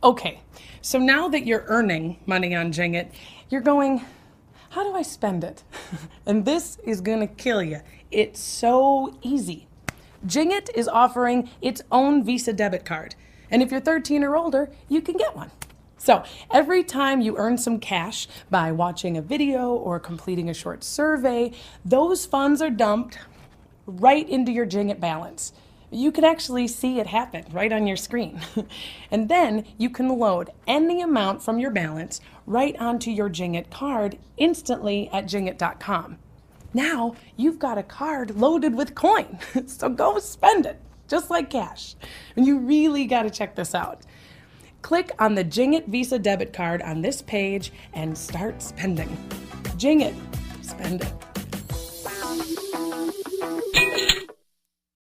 Okay, so now that you're earning money on Jingit, you're going, how do I spend it? And this is gonna kill you. It's so easy. Jingit is offering its own Visa debit card. And if you're 13 or older, you can get one. So every time you earn some cash by watching a video or completing a short survey, those funds are dumped right into your Jingit balance. You can actually see it happen right on your screen. And then you can load any amount from your balance right onto your Jingit card instantly at jingit.com. Now you've got a card loaded with coin, so go spend it, just like cash. And you really got to check this out. Click on the Jingit Visa debit card on this page and start spending. Jingit, spend it.